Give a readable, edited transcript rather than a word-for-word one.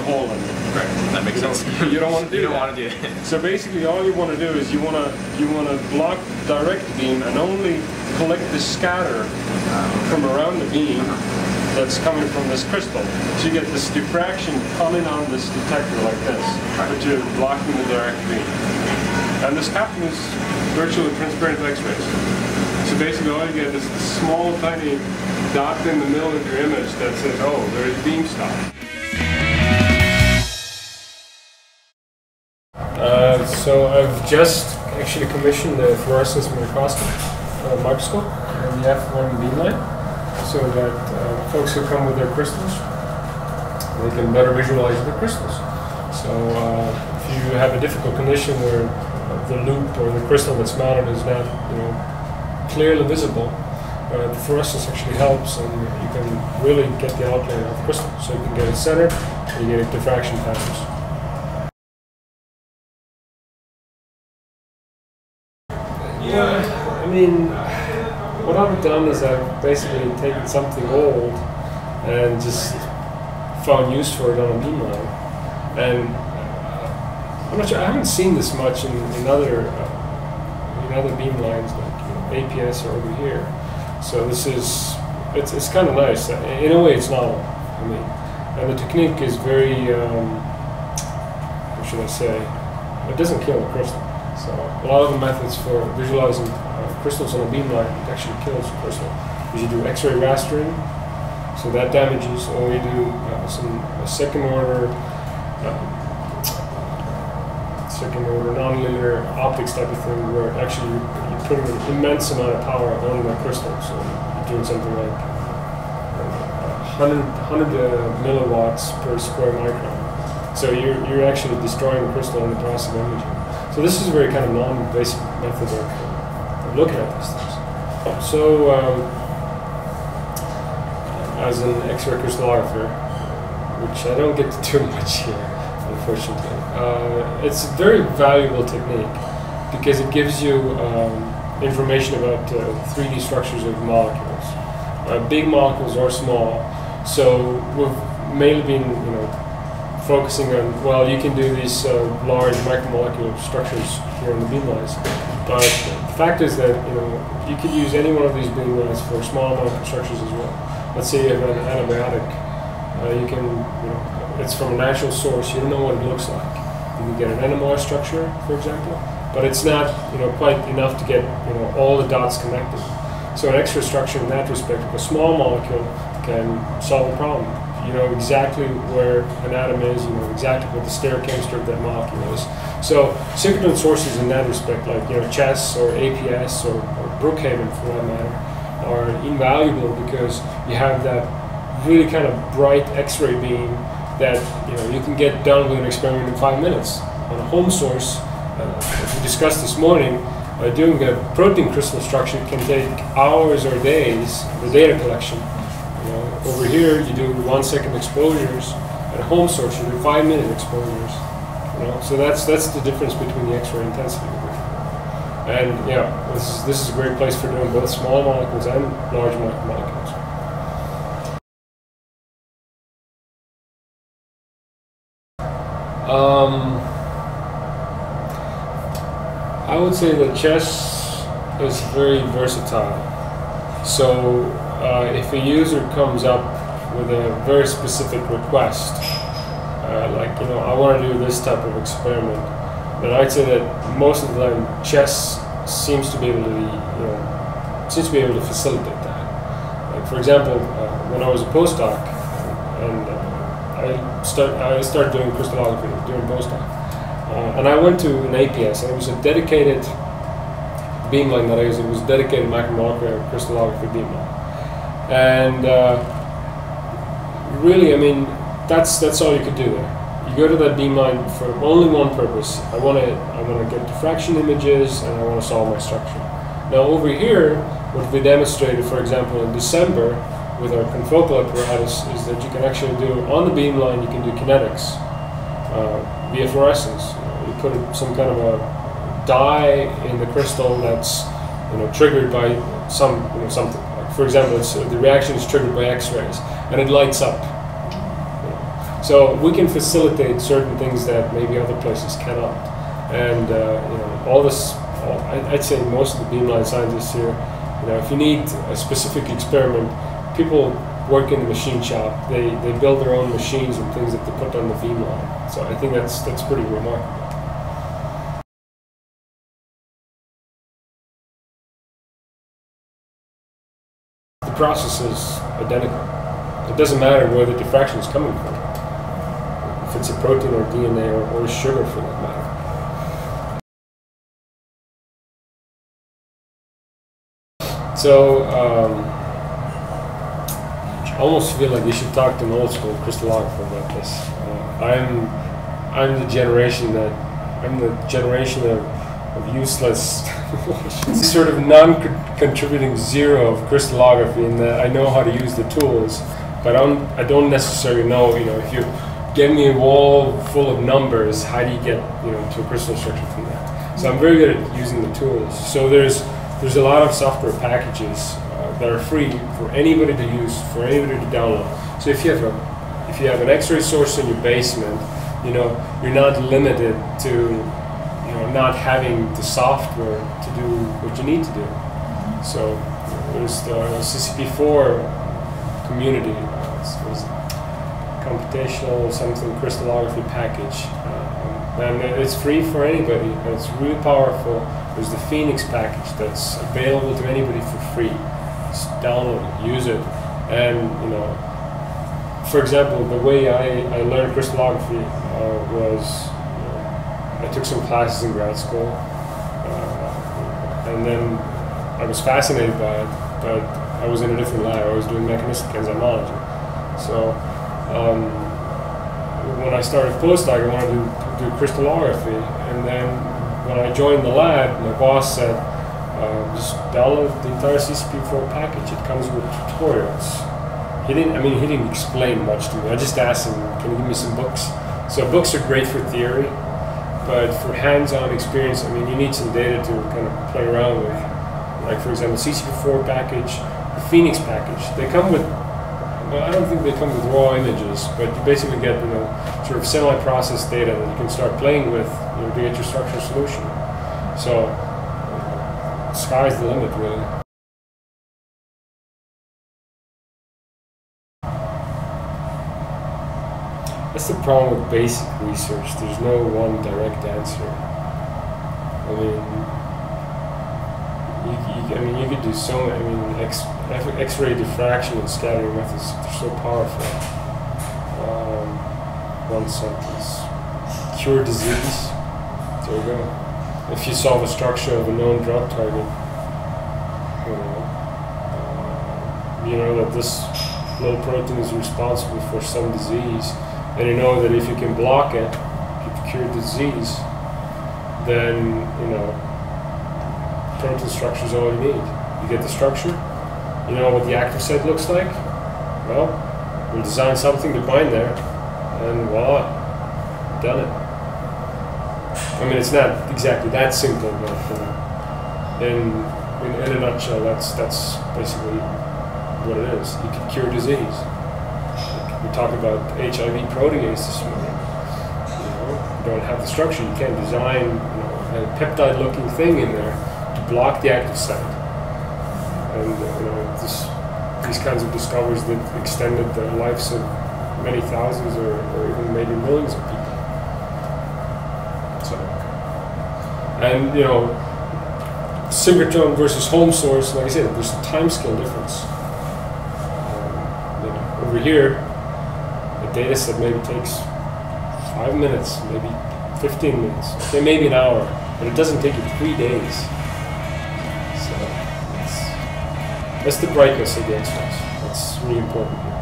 hole in it. Right. That makes sense. You don't want to do You don't that. want to do it. So basically, all you want to do is you want to block direct beam and only collect the scatter from around the beam that's coming from this crystal. So you get this diffraction coming on this detector like this, but you're blocking the direct beam. And this pattern is virtually transparent to X-rays. So basically, all you get is a small, tiny dot in the middle of your image that says, "Oh, there is beam stop." So I've just actually commissioned the fluorescence microscope on the F1 beamline, so that folks who come with their crystals, they can better visualize the crystals. So if you have a difficult condition where the loop or the crystal that's mounted is not, clearly visible, the fluorescence actually helps, and you can really get the outline of the crystal. So you can get it centered, and you get diffraction patterns. Yeah, I mean, what I've done is I've basically taken something old and just found use for it on a beamline. And I'm not sure, I haven't seen this much in other beamlines like APS or over here. So this is, it's kind of nice. In a way, it's novel. I mean, and the technique is very, what should I say? It doesn't kill the crystal. So a lot of the methods for visualizing crystals on a beamline actually kills the crystal. You do X-ray rastering, so that damages, or you do some second order nonlinear optics type of thing, where actually you're putting an immense amount of power on the crystal. So you're doing something like 100 milliwatts per square micron. So you're actually destroying the crystal in the process of imaging. So this is a very kind of non-invasive method of looking at these things. So as an X-ray crystallographer, which I don't get to do much here, unfortunately, it's a very valuable technique because it gives you information about 3D structures of molecules, big molecules or small. So we've mainly been, focusing on, well, you can do these large micromolecular structures here in the beamlines, but the fact is that you could use any one of these beamlines for small molecular structures as well. Let's say you have an antibiotic, you can, it's from a natural source. You don't know what it looks like. You can get an nanomolar structure, for example, but it's not, quite enough to get, all the dots connected. So an extra structure in that respect, a small molecule can solve a problem. You know exactly where an atom is, you know exactly what the stereochemistry of that molecule is. So synchrotron sources in that respect, like MacCHESS or APS or Brookhaven for that matter, are invaluable because you have that really kind of bright X-ray beam that you can get done with an experiment in 5 minutes. On a home source, as we discussed this morning, doing a protein crystal structure can take hours or days, the data collection. Over here you do 1 second exposures. At a home source you do 5 minute exposures. So that's the difference between the X-ray intensity. And this is a great place for doing both small molecules and large molecules. I would say that chess is very versatile. So if a user comes up with a very specific request, like I want to do this type of experiment, then I'd say that most of the time chess seems to be able to facilitate that. Like for example, when I was a postdoc, and I started doing crystallography during postdoc, and I went to an APS, and it was a dedicated beamline that I used. It was a dedicated macromolecular crystallography beamline. And really, I mean, that's all you could do there. You go to that beamline for only one purpose. I want to get diffraction images, and I want to solve my structure. Now over here, what we demonstrated, for example, in December with our confocal apparatus, is that you can actually do on the beamline. You can do kinetics via fluorescence. You put some kind of a dye in the crystal that's triggered by something. For example, the reaction is triggered by X-rays, and it lights up. So we can facilitate certain things that maybe other places cannot. And all this, I'd say most of the beamline scientists here, if you need a specific experiment, people work in the machine shop. They build their own machines and things that they put on the beamline. So I think that's pretty remarkable. The process is identical. It doesn't matter where the diffraction is coming from. If it's a protein or DNA or sugar for that matter. So I almost feel like you should talk to an old school crystallographer about this. I'm the generation of useless, sort of non-contributing zero of crystallography, in that I know how to use the tools, but I don't necessarily know. If you give me a wall full of numbers, how do you get to a crystal structure from that? So I'm very good at using the tools. So there's a lot of software packages that are free for anybody to use, for anybody to download. So if you have an X-ray source in your basement, you're not limited to not having the software to do what you need to do. So there's the CCP4 community, it's computational something crystallography package, and it's free for anybody. It's really powerful. There's the Phoenix package that's available to anybody for free. Just download it, use it, and for example, the way I learned crystallography was I took some classes in grad school, and then I was fascinated by it, but I was in a different lab. I was doing mechanistic enzymology. So when I started postdoc, I wanted to do crystallography, and then when I joined the lab, my boss said, just download the entire CCP4 package. It comes with tutorials. He didn't explain much to me. I just asked him, can you give me some books? So books are great for theory, but for hands-on experience, you need some data to kind of play around with. Like, for example, CCP4 package, the Phoenix package. They come with, I don't think they come with raw images, but you basically get, sort of semi-processed data that you can start playing with, to get your structural solution. So, sky's the limit, really. That's the problem with basic research. There's no one direct answer. You could do so many. X-ray diffraction and scattering methods, they're so powerful. One sentence. Cure disease. There you go. If you solve a structure of a known drug target, you know that this little protein is responsible for some disease, and you know that if you can block it, if you cure the disease, then protein structure is all you need. You get the structure, you know what the active site looks like. Well, we'll design something to bind there, and voila, done it. It's not exactly that simple, but in a nutshell, that's basically what it is. You can cure disease. We talked about HIV protease this morning. You don't have the structure. You can't design a peptide-looking thing in there to block the active site. And these kinds of discoveries that extended the lives of many thousands or even maybe millions of people. And synchrotron versus home source, like I said, there's a time scale difference. Over here, a data set maybe takes 5 minutes, maybe 15 minutes, okay, maybe an hour, but it doesn't take you 3 days. So that's the brightness of the X-rays. That's really important.